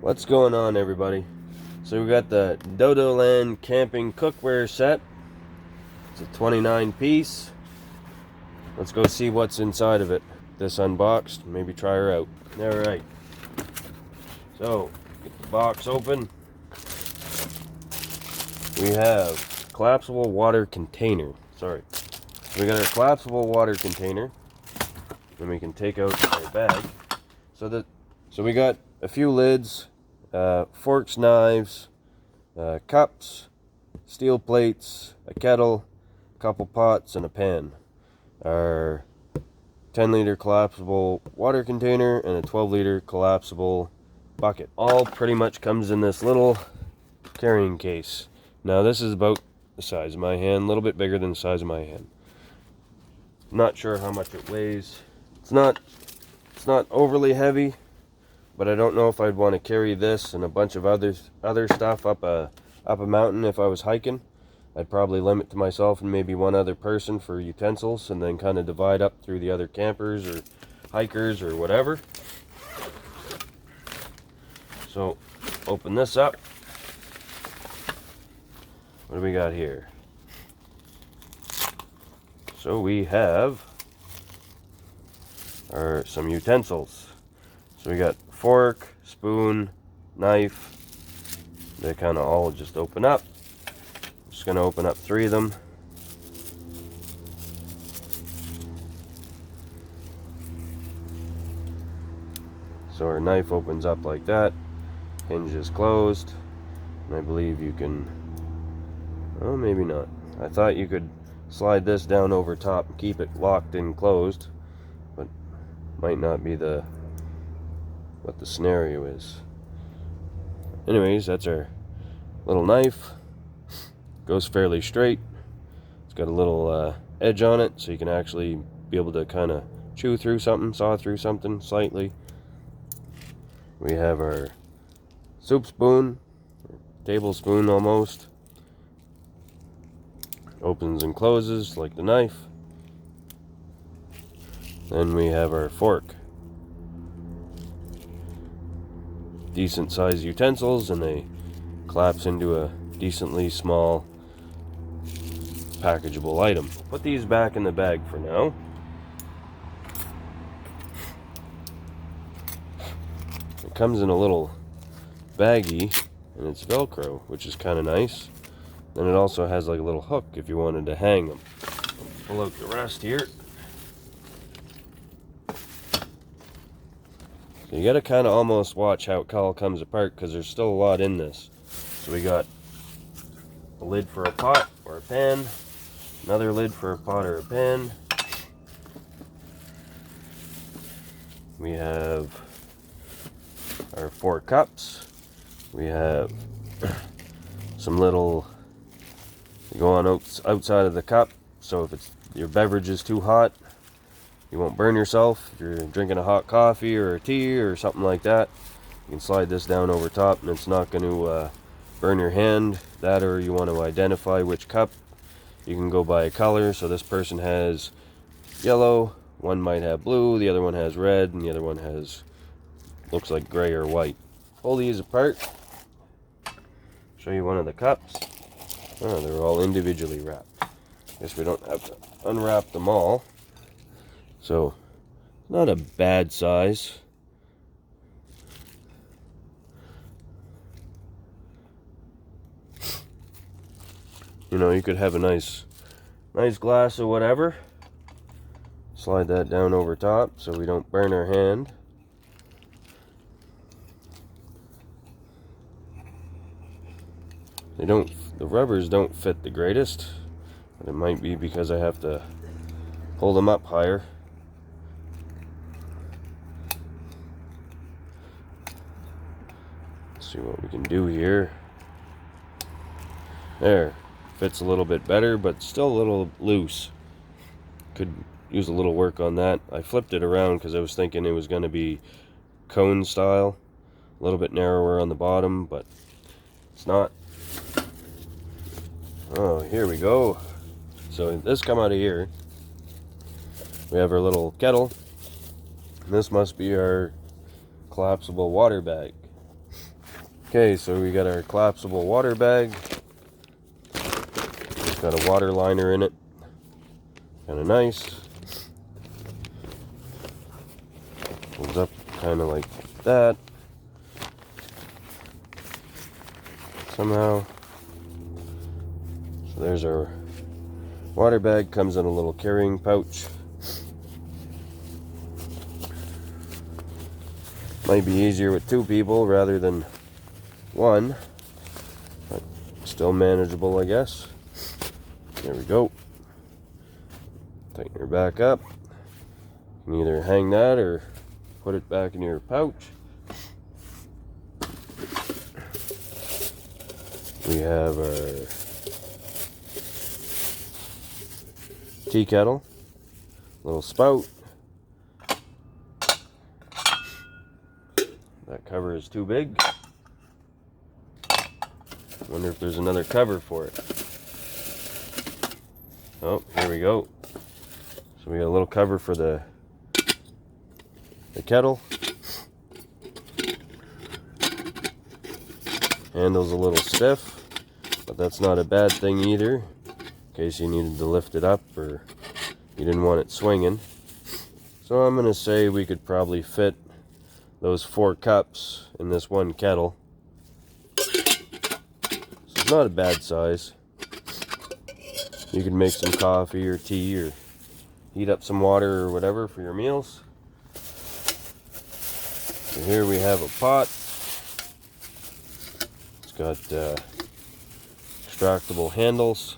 What's going on, everybody? So we got the Odoland camping cookware set. It's a 29 piece. Let's go see what's inside of it. This unboxed, maybe try her out. Alright, so get the box open. We have collapsible water container. Sorry, we got our collapsible water container. Then we can take out our bag. So we got a few lids, forks, knives, cups, steel plates, a kettle, a couple pots, and a pan. Our 10-liter collapsible water container and a 12-liter collapsible bucket. All pretty much comes in this little carrying case. Now this is about the size of my hand, a little bit bigger than the size of my hand. Not sure how much it weighs. It's not overly heavy, but I don't know if I'd want to carry this and a bunch of other stuff up a mountain if I was hiking. I'd probably limit to myself and maybe one other person for utensils, and then kind of divide up through the other campers or hikers or whatever. So open this up. What do we got here? So we have some utensils. So we got fork, spoon, knife. They kind of all just open up. I'm just going to open up 3 of them. So our knife opens up like that. Hinge is closed. And I believe you can... Oh, maybe not. I thought you could slide this down over top and keep it locked and closed. But might not be what the scenario is. Anyways, that's our little knife. Goes fairly straight. It's got a little edge on it, so you can actually be able to kind of chew through something, saw through something slightly. We have our soup spoon, tablespoon almost. Opens and closes like the knife. Then we have our fork. Decent sized utensils, and they collapse into a decently small packageable item. Put these back in the bag for now. It comes in a little baggie, and it's Velcro, which is kind of nice. Then it also has like a little hook if you wanted to hang them. Pull out the rest here. So you gotta kind of almost watch how it all comes apart, because there's still a lot in this. So we got a lid for a pot or a pan, another lid for a pot or a pan. We have our 4 cups. We have some little, you go on outside of the cup, so if your beverage is too hot, you won't burn yourself. If you're drinking a hot coffee or a tea or something like that, you can slide this down over top and it's not going to burn your hand. That, or you want to identify which cup, you can go by a color. So this person has yellow, one might have blue, the other one has red, and the other one looks like gray or white. Pull these apart. Show you one of the cups. Oh, they're all individually wrapped. Guess we don't have to unwrap them all. So, not a bad size. You know, you could have a nice glass of whatever. Slide that down over top so we don't burn our hand. The rubbers don't fit the greatest, but it might be because I have to pull them up higher. Let's see what we can do here. There, fits a little bit better, but still a little loose. Could use a little work on that. I flipped it around because I was thinking it was going to be cone style, a little bit narrower on the bottom, but it's not. Oh, here we go. So this come out of here. We have our little kettle. This must be our collapsible water bag. Okay, so we got our collapsible water bag. It's got a water liner in it. Kind of nice. Pulls up kind of like that. Somehow. So there's our water bag. Comes in a little carrying pouch. Might be easier with 2 people rather than 1, but still manageable, I guess. There we go. Tighten her back up. You can either hang that or put it back in your pouch. We have our tea kettle, little spout. That cover is too big. Wonder if there's another cover for it. Oh, here we go. So we got a little cover for the kettle. Handle's a little stiff, but that's not a bad thing either, in case you needed to lift it up or you didn't want it swinging. So I'm going to say we could probably fit those 4 cups in this one kettle. So it's not a bad size. You can make some coffee or tea or heat up some water or whatever for your meals. So here we have a pot. It's got extractable handles,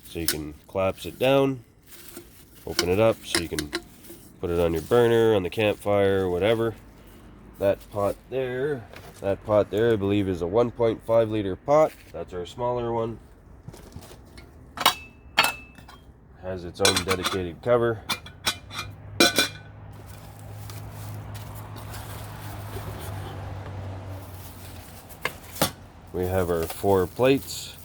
so you can collapse it down, open it up so you can put it on your burner, on the campfire, whatever. That pot there, I believe is a 1.5 liter pot. That's our smaller one. Has its own dedicated cover. We have our 4 plates.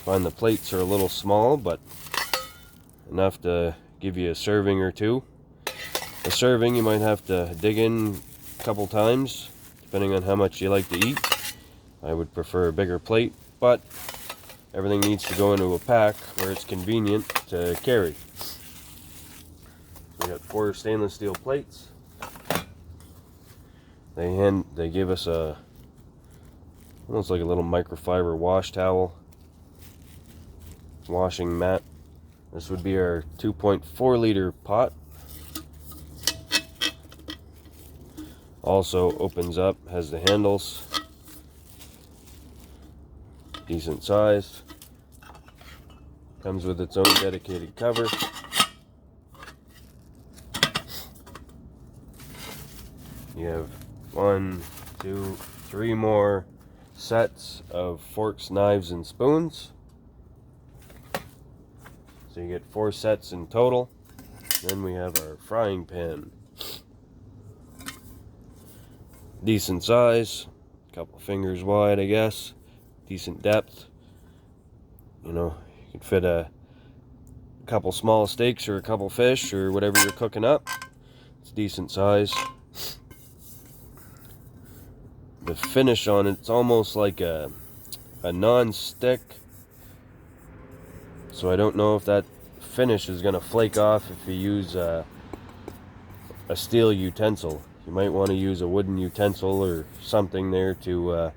Find the plates are a little small, but enough to give you a serving or 2. A serving you might have to dig in a couple times, depending on how much you like to eat. I would prefer a bigger plate, but everything needs to go into a pack where it's convenient to carry. We got 4 stainless steel plates. They give us a almost like a little microfiber wash towel, washing mat. This would be our 2.4 liter pot. Also opens up, has the handles, decent size. Comes with its own dedicated cover. You have 1, 2, 3 more sets of forks, knives, and spoons. So you get 4 sets in total. Then we have our frying pan. Decent size, a couple fingers wide, I guess. Decent depth. You know, you can fit a couple small steaks or a couple fish or whatever you're cooking up. It's decent size. The finish on it's almost like a non-stick, so I don't know if that finish is going to flake off if you use a steel utensil. You might want to use a wooden utensil or something there to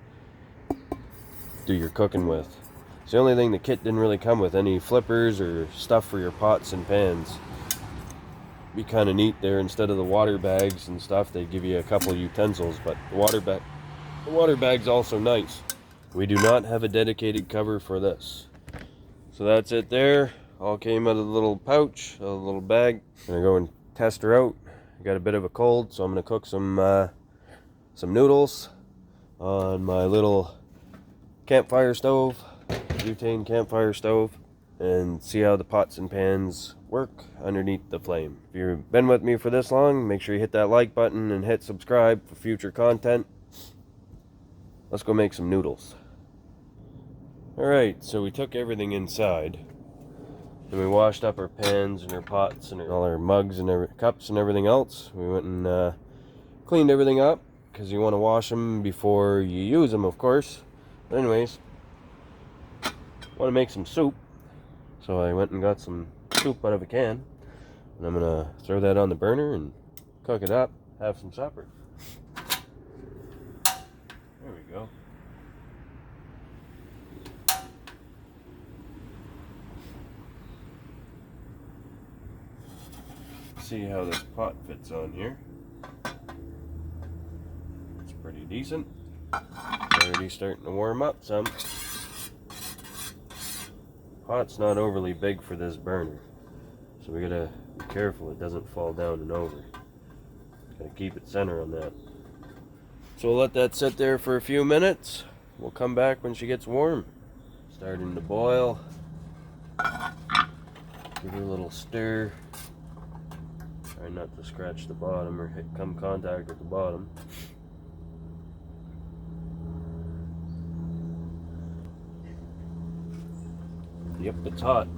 do your cooking with. It's the only thing the kit didn't really come with, any flippers or stuff for your pots and pans. Be kind of neat there, instead of the water bags and stuff, they give you a couple utensils, but the water bag's also nice. We do not have a dedicated cover for this. So that's it there. All came out of the little pouch, a little bag. I'm gonna go and test her out. I got a bit of a cold, so I'm gonna cook some noodles on my little campfire stove, butane campfire stove, and see how the pots and pans work underneath the flame. If you've been with me for this long, make sure you hit that like button and hit subscribe for future content. Let's go make some noodles. Alright, so we took everything inside, and we washed up our pans and our pots and all our mugs and cups and everything else. We went and cleaned everything up, because you want to wash them before you use them, of course. But anyways, want to make some soup, so I went and got some soup out of a can, and I'm gonna throw that on the burner and cook it up, have some supper. There we go. See how this pot fits on here. It's pretty decent. Already starting to warm up some. Pot's not overly big for this burner, so we gotta be careful it doesn't fall down and over. Gotta keep it center on that. So we'll let that sit there for a few minutes. We'll come back when she gets warm. Starting to boil. Give it a little stir. Try not to scratch the bottom or come contact with the bottom. Yep, it's hot.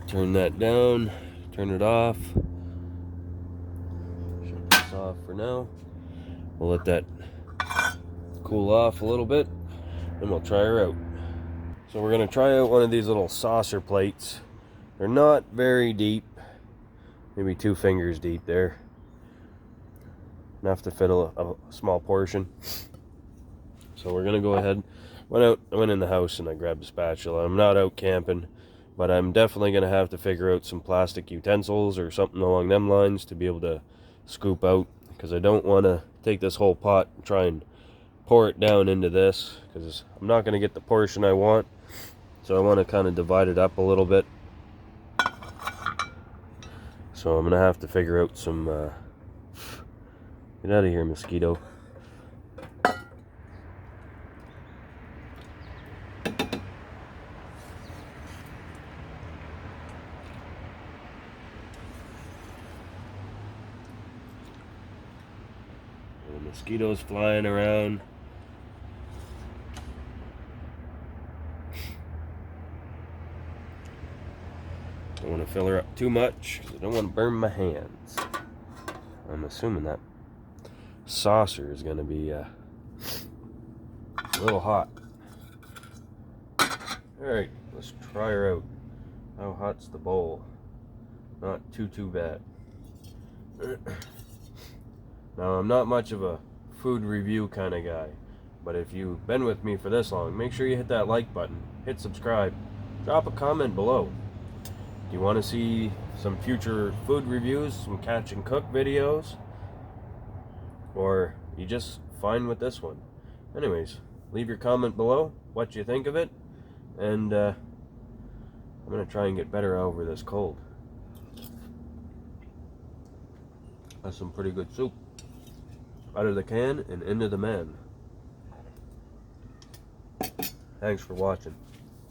Turn that down, turn it off. Shut this off for now. We'll let that cool off a little bit, and we'll try her out. So we're gonna try out one of these little saucer plates. They're not very deep, maybe 2 fingers deep there. Enough to fit a small portion. So we're gonna go ahead. I went in the house and I grabbed a spatula. I'm not out camping, but I'm definitely gonna have to figure out some plastic utensils or something along them lines to be able to scoop out, because I don't want to take this whole pot and try and pour it down into this, because I'm not going to get the portion I want. So I want to kind of divide it up a little bit. So I'm going to have to figure out some get out of here, mosquito. Mosquitoes flying around. Don't want to fill her up too much because I don't want to burn my hands. I'm assuming that saucer is going to be a little hot. Alright, let's try her out. How hot's the bowl? Not too bad. Now, I'm not much of a food review kind of guy, but if you've been with me for this long, make sure you hit that like button, hit subscribe, drop a comment below. Do you want to see some future food reviews, some catch and cook videos, or you just fine with this one? Anyways, leave your comment below what you think of it, and I'm going to try and get better over this cold. That's some pretty good soup. Out of the can and into the man. Thanks for watching.